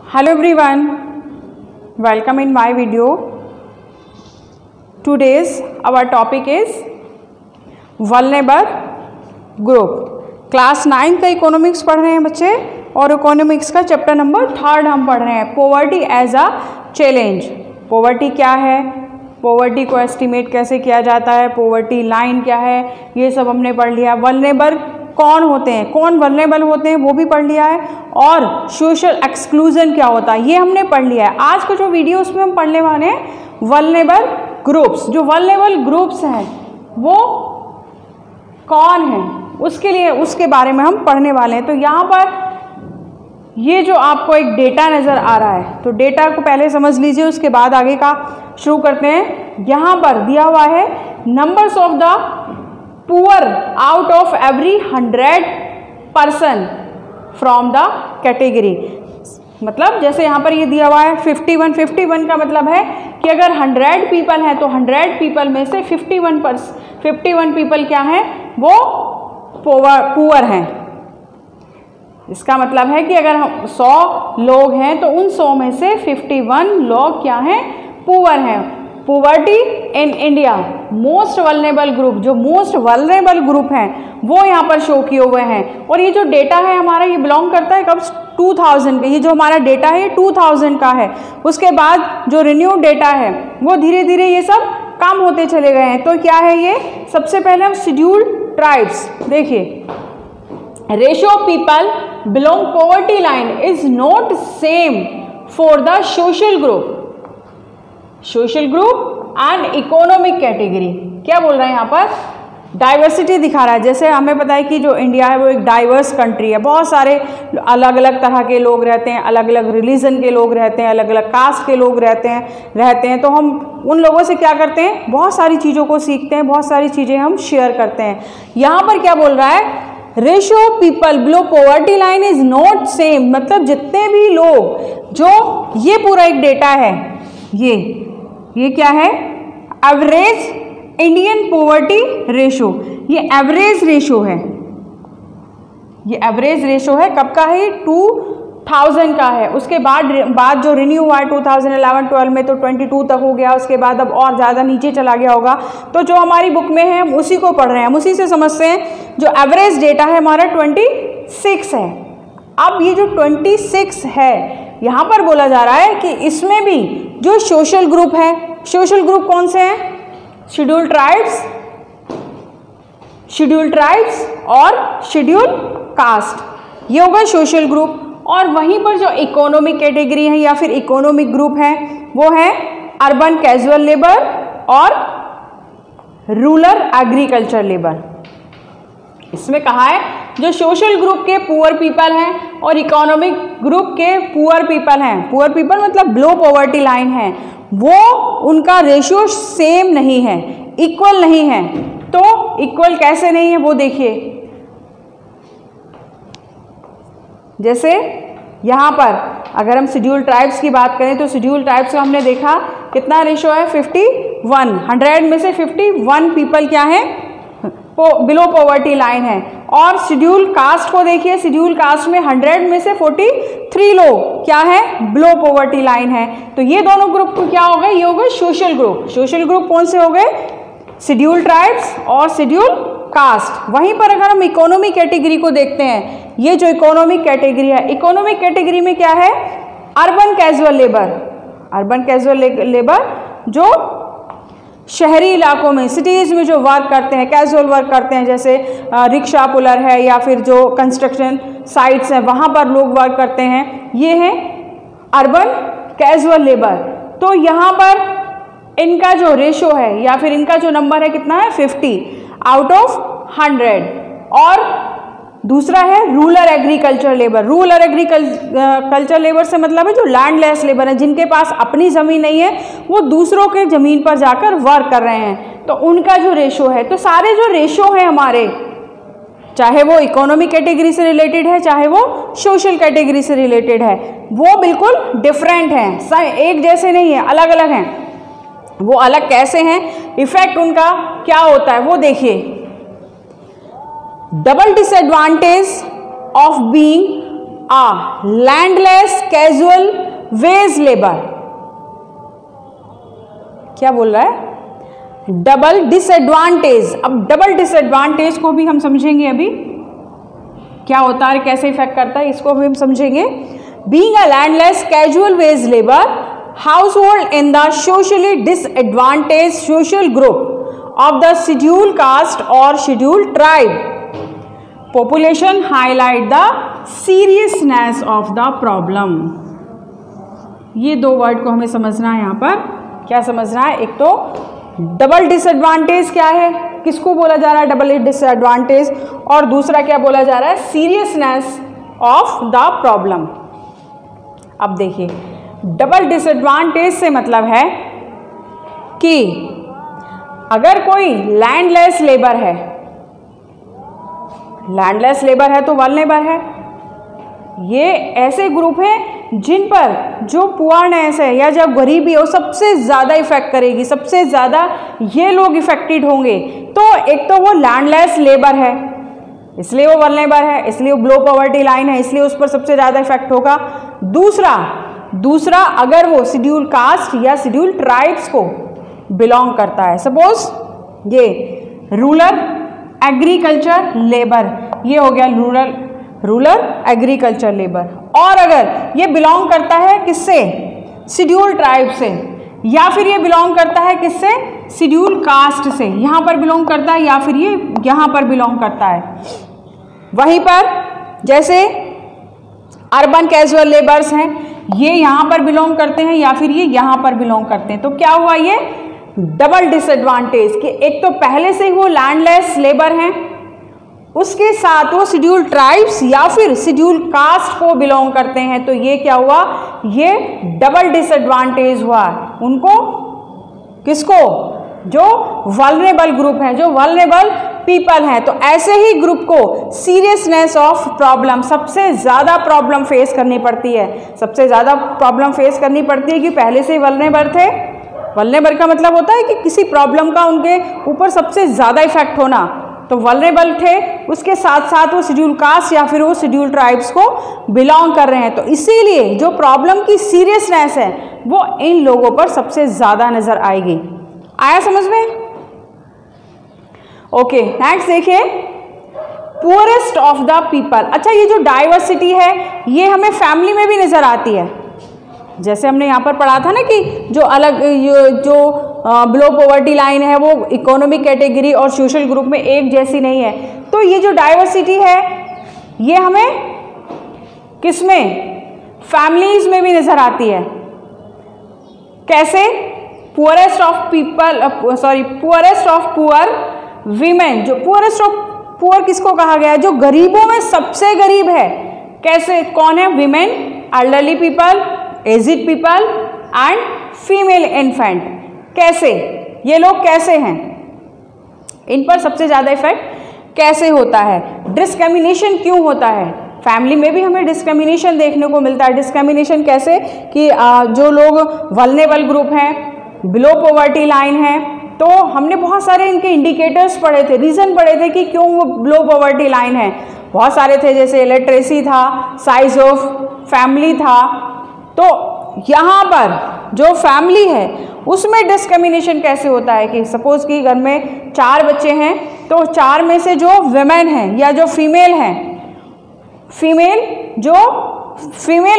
Hello everyone, welcome in my video. Today's our topic is vulnerable group. Class 9 का economics पढ़ रहे हैं बच्चे और इकोनॉमिक्स का चैप्टर नंबर 3 हम पढ़ रहे हैं, poverty as a challenge. Poverty क्या है, पॉवर्टी को एस्टिमेट कैसे किया जाता है, पॉवर्टी लाइन क्या है, ये सब हमने पढ़ लिया। वल्नरेबल कौन होते हैं, कौन वल्नरेबल होते हैं वो भी पढ़ लिया है, और सोशल एक्सक्लूजन क्या होता है ये हमने पढ़ लिया है। आज का जो वीडियो उसमें हम पढ़ने वाले हैं वल्नरेबल ग्रुप्स। जो वल्नरेबल ग्रुप्स हैं वो कौन हैं, उसके बारे में हम पढ़ने वाले हैं। तो यहाँ पर ये जो आपको एक डेटा नज़र आ रहा है, तो डेटा को पहले समझ लीजिए, उसके बाद आगे का शुरू करते हैं। यहाँ पर दिया हुआ है numbers of the poor out of every 100 person from the category. मतलब जैसे यहाँ पर ये दिया हुआ है 51 का मतलब है कि अगर 100 पीपल हैं तो 100 पीपल में से 51 पीपल क्या हैं, वो पुअर हैं। इसका मतलब है कि अगर 100 लोग हैं तो उन 100 में से 51 लोग क्या हैं, पुअर हैं। Poverty in India most vulnerable group, जो मोस्ट वल्नरेबल ग्रुप हैं वो यहाँ पर शो किए हुए हैं। और ये जो डेटा है हमारा, ये बिलोंग करता है कब, 2000 का। ये जो हमारा डेटा है ये 2000 का है। उसके बाद जो रिन्यूड डेटा है वो धीरे धीरे ये सब कम होते चले गए हैं। तो क्या है ये, सबसे पहले हम शेड्यूल्ड ट्राइब्स देखिए। Ratio of people belong poverty line is not same for the social group and economic category. क्या बोल रहा है यहाँ पर, डाइवर्सिटी दिखा रहा है। जैसे हमें पता है कि जो इंडिया है वो एक डाइवर्स कंट्री है, बहुत सारे अलग अलग तरह के लोग रहते हैं, अलग अलग रिलीजन के लोग रहते हैं, अलग अलग कास्ट के लोग रहते हैं। तो हम उन लोगों से क्या करते हैं, बहुत सारी चीज़ों को सीखते हैं, बहुत सारी चीज़ें हम शेयर करते हैं। यहाँ पर क्या बोल रहा है, ratio of people below poverty line is not same. मतलब जितने भी लोग, जो ये पूरा एक डेटा है, ये क्या है, एवरेज इंडियन पॉवर्टी रेशो। ये एवरेज रेशो है, ये एवरेज रेशो है। कब का है, 2000 का है। उसके बाद जो रिन्यू हुआ है 2011-12 में तो 22 तक हो गया। उसके बाद अब और ज़्यादा नीचे चला गया होगा। तो जो हमारी बुक में है हम उसी को पढ़ रहे हैं, हम उसी से समझते हैं। जो एवरेज डेटा है हमारा 26 है। अब ये जो 26 है, यहाँ पर बोला जा रहा है कि इसमें भी जो सोशल ग्रुप है, सोशल ग्रुप कौन से हैं, शेड्यूल्ड ट्राइब्स और शेड्यूल्ड कास्ट, ये होगा सोशल ग्रुप। और वहीं पर जो इकोनॉमिक कैटेगरी है या फिर इकोनॉमिक ग्रुप है वो है अर्बन कैजुअल लेबर और रूरल एग्रीकल्चर लेबर। इसमें कहा है जो सोशल ग्रुप के पुअर पीपल हैं और इकोनॉमिक ग्रुप के पुअर पीपल हैं, पुअर पीपल मतलब बिलो पॉवर्टी लाइन है, वो उनका रेशियो सेम नहीं है, इक्वल नहीं है। तो इक्वल कैसे नहीं है वो देखिए। जैसे यहाँ पर अगर हम शेड्यूल्ड ट्राइब्स की बात करें तो शेड्यूल्ड ट्राइब्स का हमने देखा कितना रेशियो है, 51। 100 में से 51 पीपल क्या है, बिलो पॉवर्टी लाइन है। और शेड्यूल कास्ट को देखिए, शेड्यूल कास्ट में 100 में से 43 लोग क्या है, बिलो पॉवर्टी लाइन है। तो ये दोनों ग्रुप को क्या हो गए, ये हो गए सोशल ग्रुप। सोशल ग्रुप कौन से हो गए, शेड्यूल ट्राइब्स और शेड्यूल कास्ट। वहीं पर अगर हम इकोनॉमिक कैटेगरी को देखते हैं, ये जो इकोनॉमिक कैटेगरी है, इकोनॉमिक कैटेगरी में क्या है, अर्बन कैजुअल लेबर जो शहरी इलाकों में, सिटीज़ में जो वर्क करते हैं, कैजुअल वर्क करते हैं, जैसे रिक्शा पुलर है या फिर जो कंस्ट्रक्शन साइट्स हैं वहाँ पर लोग वर्क करते हैं, ये है अर्बन कैजुअल लेबर। तो यहाँ पर इनका जो रेशो है या फिर इनका जो नंबर है कितना है, 50 आउट ऑफ 100। और दूसरा है rural agriculture labour. Rural agriculture labour से मतलब है जो लैंडलेस लेबर है, जिनके पास अपनी ज़मीन नहीं है, वो दूसरों के ज़मीन पर जाकर वर्क कर रहे हैं, तो उनका जो रेशो है। तो सारे जो रेशो है हमारे, चाहे वो इकोनॉमिक कैटेगरी से रिलेटेड है, चाहे वो सोशल कैटेगरी से रिलेटेड है, वो बिल्कुल डिफरेंट हैं, एक जैसे नहीं है, अलग अलग हैं। वो अलग कैसे हैं, इफेक्ट उनका क्या होता है वो देखिए। Double disadvantage of being landless casual wage labour. क्या बोल रहा है? Double disadvantage. अब डबल डिसएडवांटेज को भी हम समझेंगे अभी, क्या होता है, कैसे इफेक्ट करता है, इसको भी हम समझेंगे। Being a landless casual wage labour household in the socially disadvantage social group of the schedule caste और schedule tribe population highlight the seriousness of the problem. ये दो वर्ड को हमें समझना है। यहाँ पर क्या समझना है? एक तो डबल डिसएडवांटेज क्या है, किसको बोला जा रहा है डबल डिसएडवांटेज, और दूसरा क्या बोला जा रहा है? Seriousness of the problem. अब देखिए, डबल डिसएडवांटेज से मतलब है कि अगर कोई लैंडलेस लेबर है, लैंडलेस लेबर है तो वल्नरेबल है। ये ऐसे ग्रुप हैं जिन पर जो पुअरनेस है या जब गरीबी हो सबसे ज़्यादा इफेक्ट करेगी, सबसे ज़्यादा ये लोग इफेक्टेड होंगे। तो एक तो वो लैंडलेस लेबर है इसलिए वो वल्नरेबल है, इसलिए वो बिलो पॉवर्टी लाइन है, इसलिए उस पर सबसे ज़्यादा इफेक्ट होगा। दूसरा अगर वो शेड्यूल कास्ट या शेड्यूल ट्राइब्स को बिलोंग करता है, सपोज ये रूरल एग्रीकल्चर लेबर, ये हो गया रूरल एग्रीकल्चर लेबर, और अगर ये बिलोंग करता है किससे? शेड्यूल ट्राइब से, या फिर ये बिलोंग करता है किससे? शेड्यूल कास्ट से, यहाँ पर बिलोंग करता है या फिर ये यहाँ पर बिलोंग करता है। वहीं पर जैसे अर्बन कैजुअल लेबर्स हैं, ये यहाँ पर बिलोंग करते हैं या फिर ये यहाँ पर बिलोंग करते हैं। तो क्या हुआ? ये डबल डिसएडवांटेज कि एक तो पहले से ही वो लैंडलेस लेबर हैं, उसके साथ वो शेड्यूल ट्राइब्स या फिर शेड्यूल कास्ट को बिलोंग करते हैं। तो ये क्या हुआ? ये डबल डिसएडवांटेज हुआ उनको। किसको? जो वल्नरेबल ग्रुप हैं, जो वल्नरेबल पीपल हैं। तो ऐसे ही ग्रुप को सीरियसनेस ऑफ प्रॉब्लम, सबसे ज़्यादा प्रॉब्लम फेस करनी पड़ती है, सबसे ज़्यादा प्रॉब्लम फेस करनी पड़ती है कि पहले से ही वल्नरेबल थे। वल्नरेबल का मतलब होता है कि किसी प्रॉब्लम का उनके ऊपर सबसे ज़्यादा इफेक्ट होना। तो वल्नरेबल थे, उसके साथ साथ वो शेड्यूल कास्ट या फिर वो शेड्यूल ट्राइब्स को बिलोंग कर रहे हैं। तो इसीलिए जो प्रॉब्लम की सीरियसनेस है वो इन लोगों पर सबसे ज़्यादा नज़र आएगी। आया समझ में? ओके, नेक्स्ट देखिए, पुअरेस्ट ऑफ द पीपल। अच्छा, ये जो डाइवर्सिटी है ये हमें फैमिली में भी नज़र आती है। जैसे हमने यहाँ पर पढ़ा था ना कि जो अलग जो बिलो पॉवर्टी लाइन है वो इकोनॉमिक कैटेगरी और सोशल ग्रुप में एक जैसी नहीं है। तो ये जो डाइवर्सिटी है ये हमें किसमें? फैमिलीज में भी नज़र आती है। कैसे? Poorest of poor women. जो पुअरेस्ट ऑफ पुअर किसको कहा गया है? जो गरीबों में सबसे गरीब है। कैसे? कौन है? Women, elderly people, edged people and female infant. कैसे? ये लोग कैसे हैं? इन पर सबसे ज़्यादा इफेक्ट कैसे होता है? डिस्क्रिमिनेशन क्यों होता है? फैमिली में भी हमें डिस्क्रिमिनेशन देखने को मिलता है। डिस्क्रिमिनेशन कैसे? कि जो लोग वल्नरेबल ग्रुप हैं, बिलो पॉवर्टी लाइन है, तो हमने बहुत सारे इनके इंडिकेटर्स पढ़े थे, रीज़न पढ़े थे कि क्यों वो बिलो पॉवर्टी लाइन है। बहुत सारे थे, जैसे लिटरेसी था, साइज ऑफ फैमिली था। तो यहाँ पर जो फैमिली है उसमें डिस्क्रिमिनेशन कैसे होता है कि सपोज कि घर में 4 बच्चे हैं तो 4 में से जो विमेन हैं या जो फीमेल हैं, फीमेल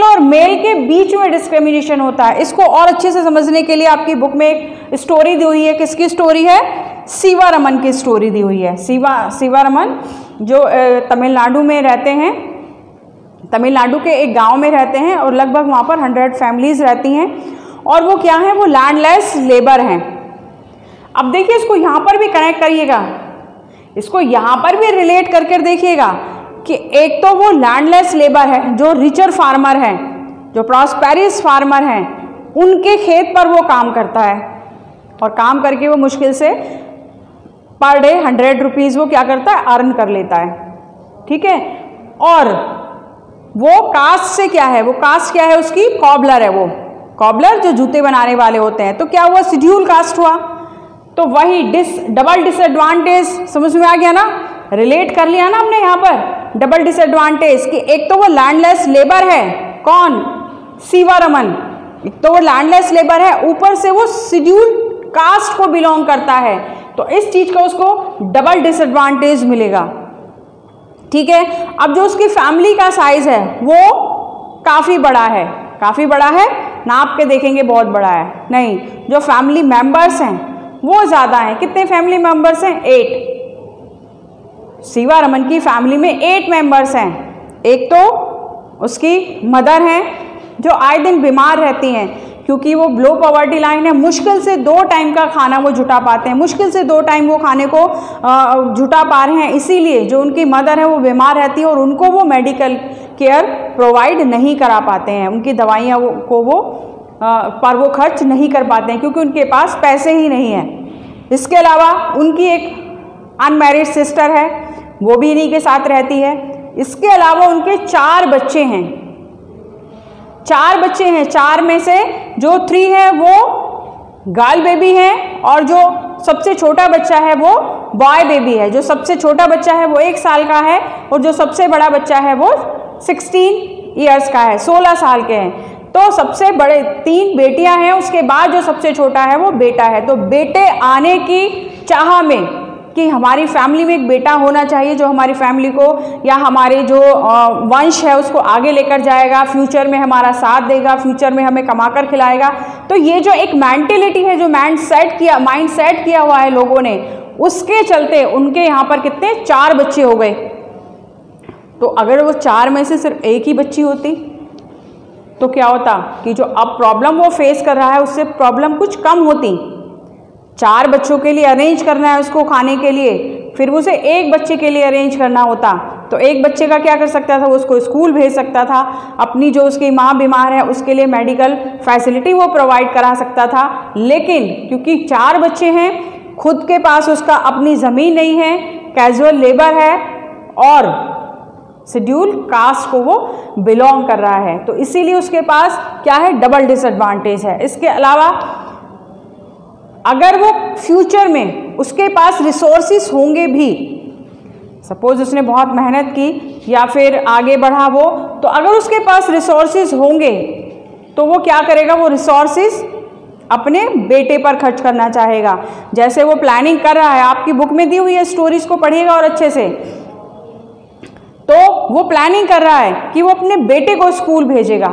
और मेल के बीच में डिस्क्रिमिनेशन होता है। इसको और अच्छे से समझने के लिए आपकी बुक में एक स्टोरी दी हुई है। किसकी स्टोरी है? सीवारमन की स्टोरी दी हुई है। सीवारमन जो तमिलनाडु में रहते हैं, तमिलनाडु के एक गांव में रहते हैं और लगभग वहाँ पर 100 फैमिलीज रहती हैं। और वो क्या है? वो लैंडलेस लेबर हैं। अब देखिए, इसको यहाँ पर भी कनेक्ट करिएगा, इसको यहाँ पर भी रिलेट करके देखिएगा कि एक तो वो लैंडलेस लेबर है जो रिचर फार्मर हैं, जो प्रॉस्पेरियस फार्मर हैं, उनके खेत पर वो काम करता है और काम करके वो मुश्किल से पर डे 100 रुपीज़ वो क्या करता है? अर्न कर लेता है। ठीक है। और वो कास्ट से क्या है? वो कास्ट क्या है उसकी? कॉबलर है। वो कॉबलर जो जूते बनाने वाले होते हैं। तो क्या हुआ? शेड्यूल कास्ट हुआ। तो वही डबल डिसएडवांटेज समझ में आ गया ना? रिलेट कर लिया ना हमने यहाँ पर। डबल डिसएडवांटेज कि एक तो वो लैंडलेस लेबर है, कौन, सीवारमन, एक तो वो लैंडलेस लेबर है, ऊपर से वो शेड्यूल कास्ट को बिलोंग करता है, तो इस चीज का उसको डबल डिसएडवांटेज मिलेगा। ठीक है, अब जो उसकी फैमिली का साइज है वो काफी बड़ा है, काफी बड़ा है, नाप के देखेंगे बहुत बड़ा है नहीं, जो फैमिली मेंबर्स हैं वो ज्यादा हैं। कितने फैमिली मेंबर्स हैं? 8। सीवारमन की फैमिली में 8 मेंबर्स हैं। एक तो उसकी मदर हैं जो आए दिन बीमार रहती हैं, क्योंकि वो लो पॉवर्टी लाइन है, मुश्किल से 2 टाइम का खाना वो जुटा पाते हैं, मुश्किल से 2 टाइम वो खाने को जुटा पा रहे हैं, इसीलिए जो उनकी मदर है वो बीमार रहती है और उनको वो मेडिकल केयर प्रोवाइड नहीं करा पाते हैं, उनकी दवाइयाँ को वो पर वो खर्च नहीं कर पाते हैं क्योंकि उनके पास पैसे ही नहीं हैं। इसके अलावा उनकी एक अनमैरिड सिस्टर है, वो भी इन्हीं के साथ रहती है। इसके अलावा उनके 4 बच्चे हैं, 4 बच्चे हैं, 4 में से जो 3 है वो गर्ल बेबी है और जो सबसे छोटा बच्चा है वो बॉय बेबी है। जो सबसे छोटा बच्चा है वो 1 साल का है और जो सबसे बड़ा बच्चा है वो 16 ईयर्स का है, 16 साल के हैं। तो सबसे बड़े 3 बेटियां हैं, उसके बाद जो सबसे छोटा है वो बेटा है। तो बेटे आने की चाह में कि हमारी फैमिली में एक बेटा होना चाहिए जो हमारी फैमिली को या हमारे जो वंश है उसको आगे लेकर जाएगा, फ्यूचर में हमारा साथ देगा, फ्यूचर में हमें कमाकर खिलाएगा। तो ये जो एक मेंटेलिटी है, जो माइंड सेट किया हुआ है लोगों ने, उसके चलते उनके यहाँ पर कितने 4 बच्चे हो गए। तो अगर वो 4 में से सिर्फ 1 ही बच्ची होती तो क्या होता कि जो अब प्रॉब्लम वो फेस कर रहा है उससे प्रॉब्लम कुछ कम होती। 4 बच्चों के लिए अरेंज करना है उसको खाने के लिए, फिर उसे 1 बच्चे के लिए अरेंज करना होता, तो 1 बच्चे का क्या कर सकता था, वो उसको स्कूल भेज सकता था, अपनी जो उसकी माँ बीमार है उसके लिए मेडिकल फैसिलिटी वो प्रोवाइड करा सकता था। लेकिन क्योंकि 4 बच्चे हैं, खुद के पास उसका अपनी ज़मीन नहीं है, कैजुअल लेबर है और शेड्यूल कास्ट को वो बिलोंग कर रहा है, तो इसीलिए उसके पास क्या है, डबल डिसएडवांटेज है। इसके अलावा अगर वो फ्यूचर में उसके पास रिसोर्सिस होंगे भी, सपोज उसने बहुत मेहनत की या फिर आगे बढ़ा वो, तो अगर उसके पास रिसोर्सिस होंगे तो वो क्या करेगा, वो रिसोर्सिस अपने बेटे पर खर्च करना चाहेगा। जैसे वो प्लानिंग कर रहा है, आपकी बुक में दी हुई है, स्टोरीज को पढ़िएगा और अच्छे से, तो वो प्लानिंग कर रहा है कि वो अपने बेटे को स्कूल भेजेगा।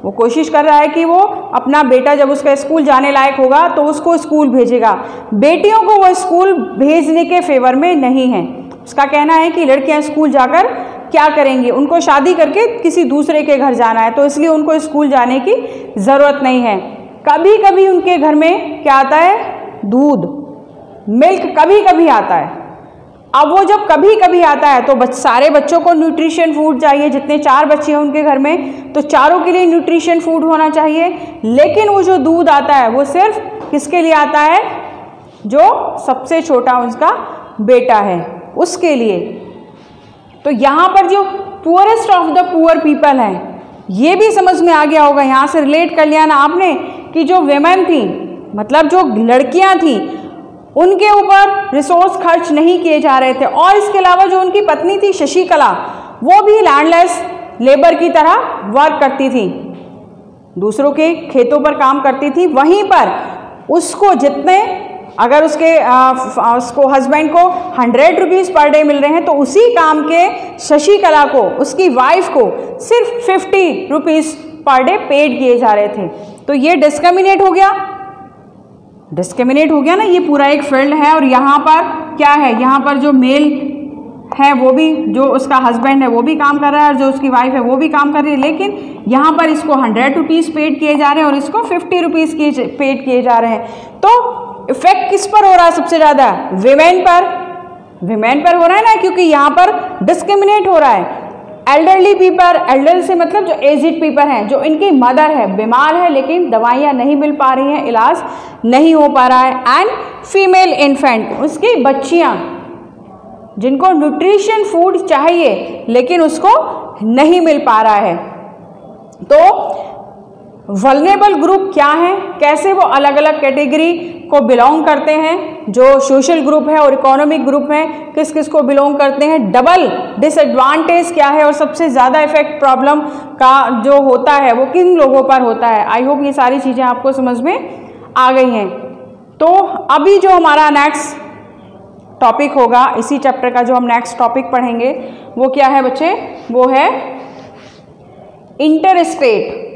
वो कोशिश कर रहा है कि वो अपना बेटा जब उसका स्कूल जाने लायक होगा तो उसको स्कूल भेजेगा। बेटियों को वो स्कूल भेजने के फेवर में नहीं है। उसका कहना है कि लड़कियां स्कूल जाकर क्या करेंगी, उनको शादी करके किसी दूसरे के घर जाना है, तो इसलिए उनको स्कूल जाने की ज़रूरत नहीं है। कभी कभी उनके घर में क्या आता है, दूध, मिल्क कभी कभी आता है। अब वो जब कभी कभी आता है तो सारे बच्चों को न्यूट्रिशन फूड चाहिए, जितने 4 बच्चे हैं उनके घर में तो चारों के लिए न्यूट्रिशन फूड होना चाहिए। लेकिन वो जो दूध आता है वो सिर्फ किसके लिए आता है, जो सबसे छोटा उसका बेटा है उसके लिए। तो यहाँ पर जो poorest of the poor people हैं, ये भी समझ में आ गया होगा, यहाँ से रिलेट कर लिया ना आपने कि जो वेमेन थी, मतलब जो लड़कियाँ थी, उनके ऊपर रिसोर्स खर्च नहीं किए जा रहे थे। और इसके अलावा जो उनकी पत्नी थी शशिकला, वो भी लैंडलेस लेबर की तरह वर्क करती थी, दूसरों के खेतों पर काम करती थी। वहीं पर उसको जितने, अगर उसको हस्बैंड को 100 रुपीज़ पर डे मिल रहे हैं तो उसी काम के शशिकला को, उसकी वाइफ को सिर्फ 50 रुपीज़ पर डे पेड किए जा रहे थे। तो ये डिस्क्रिमिनेट हो गया ना, ये पूरा एक फील्ड है। और यहाँ पर क्या है, यहाँ पर जो मेल है वो भी, जो उसका हस्बैंड है वो भी काम कर रहा है और जो उसकी वाइफ है वो भी काम कर रही है, लेकिन यहाँ पर इसको 100 रुपीज़ पेड किए जा रहे हैं और इसको 50 रुपीज़ पेड किए जा रहे हैं। तो इफेक्ट किस पर हो रहा है सबसे ज़्यादा, विमेन पर हो रहा है ना, क्योंकि यहाँ पर डिस्क्रिमिनेट हो रहा है। एल्डरली पीपल, एल्डर से मतलब जो एजिड पीपल हैं, जो इनकी मदर है बीमार है लेकिन दवाइयाँ नहीं मिल पा रही हैं, इलाज नहीं हो पा रहा है। एंड फीमेल इन्फेंट, उसकी बच्चियाँ जिनको न्यूट्रिशन फूड चाहिए लेकिन उसको नहीं मिल पा रहा है। तो वल्नरेबल ग्रुप क्या है, कैसे वो अलग अलग कैटेगरी को बिलोंग करते हैं, जो सोशल ग्रुप है और इकोनॉमिक ग्रुप में किस किस को बिलोंग करते हैं, डबल डिसएडवांटेज क्या है और सबसे ज़्यादा इफेक्ट प्रॉब्लम का जो होता है वो किन लोगों पर होता है। आई होप ये सारी चीज़ें आपको समझ में आ गई हैं। तो अभी जो हमारा नेक्स्ट टॉपिक होगा, इसी चैप्टर का जो हम नेक्स्ट टॉपिक पढ़ेंगे वो क्या है बच्चे, वो है inter state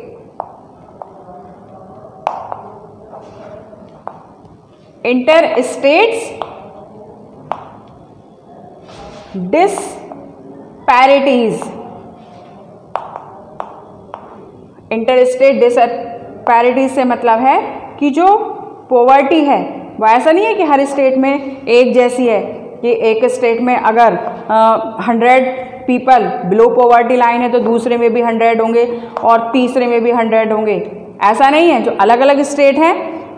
disparities. Inter state disparities से मतलब है कि जो पॉवर्टी है वो ऐसा नहीं है कि हर स्टेट में एक जैसी है, कि एक स्टेट में अगर 100 पीपल बिलो पॉवर्टी लाइन है तो दूसरे में भी 100 होंगे और तीसरे में भी 100 होंगे, ऐसा नहीं है। जो अलग अलग स्टेट हैं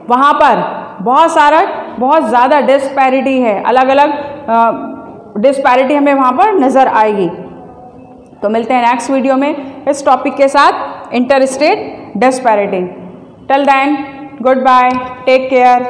वहाँ पर बहुत ज़्यादा डिस्पैरिटी है, अलग अलग डिस्पैरिटी हमें वहाँ पर नज़र आएगी। तो मिलते हैं नेक्स्ट वीडियो में इस टॉपिक के साथ, inter state disparity. Till then goodbye, take care.